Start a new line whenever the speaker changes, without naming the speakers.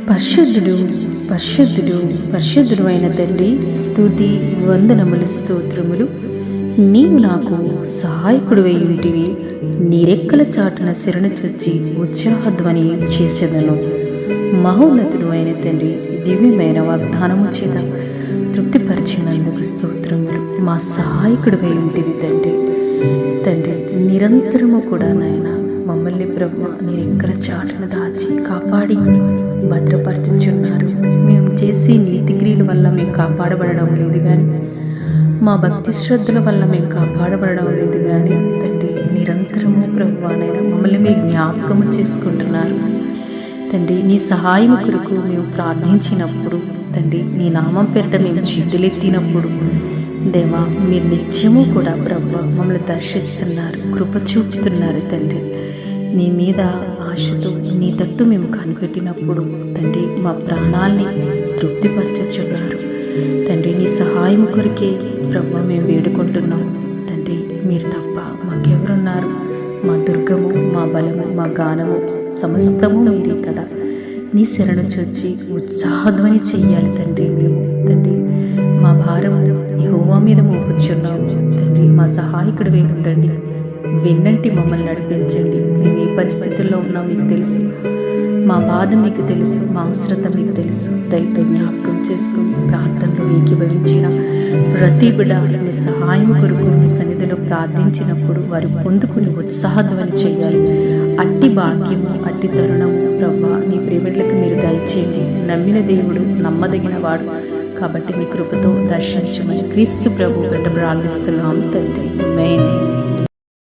పరిశుద్ధుడు పరిశుద్ధుడు పరిశుద్ధుడు అయిన తండ్రి, స్తుతి వందనములు స్తోత్రములు. నీవు నాకు సహాయకుడు ఉంటివి. నీ రెక్కల చాటున శరణు చొచ్చి ఉత్సాహధ్వని చేసేదను. మహోన్నతుడు అయిన తండ్రి, దివ్యమైన వాగ్దానము చేత తృప్తిపరిచినందుకు స్తోత్రములు. మా సహాయకుడు ఉంటివి తండ్రి. తండ్రి, నిరంతరము కూడా నాయన మమ్మల్ని బ్రహ్మ నీ రెక్కల చాటున దాచి కాపాడి భద్రపరచుచున్నారు. మేము చేసే నీతి క్రియల వల్ల మేము కాపాడబడడం లేదు కానీ, మా భక్తి శ్రద్ధల వల్ల మేము కాపాడబడడం లేదు కానీ తండ్రి, నిరంతరము ప్రభువానైనా మమ్మల్ని మీరు జ్ఞాపకము చేసుకుంటున్నారు తండ్రి. నీ సహాయం కొరకు మేము ప్రార్థించినప్పుడు తండ్రి, నీ నామం పేరిట మేము చేతులెత్తినప్పుడు దేవా, మీరు నిత్యము కూడా ప్రభు మమ్మల్ని దర్శిస్తున్నారు, కృప చూపుతున్నారు తండ్రి. నీ మీద ఆశతో నీ తట్టు మేము కనిపెట్టినప్పుడు తండ్రి, మా ప్రాణాల్ని తృప్తిపరచుచున్నారు తండ్రి. నీ సహాయం కొరికే ప్రభు మేము వేడుకుంటున్నాం తండ్రి. మీరు తప్ప మాకెవరున్నారు? మా దుర్గము, మా బలము, మా గానము సమస్తము మీరే కదా. నీ శరణు చొచ్చి ఉత్సాహధ్వని చెయ్యాలి తండ్రి. మేము తండ్రి మా భారం యెహోవా మీద మోపుచున్నాము తండ్రి. మా సహాయకుడు ఉండండి, వెన్నంటి మమ్మల్ని నడిపించండి. మేము ఏ పరిస్థితుల్లో ఉన్నాం మీకు తెలుసు, మా బాధ మీకు తెలుసు, మా అవసరత మీకు తెలుసు. దయతో జ్ఞాపకం చేసుకుని ప్రార్థనలో ఏకీభవించిన ప్రతి బిడ్డ నీ సహాయం కొరకు నీ సన్నిధిలో ప్రార్థించినప్పుడు వారు పొందుకుని ఉత్సాహధ్వని చేయాలి. అట్టి భాగ్యము, అట్టి తరుణము ప్రభా నీ ప్రేమికులకు మీరు దయచేసి. నమ్మిన దేవుడు నమ్మదగిన వాడు కాబట్టి మీ కృపతో దర్శించమని క్రీస్తు ప్రభు పేరిట ప్రార్థిస్తున్నాం తండ్రి. ఆమేన్.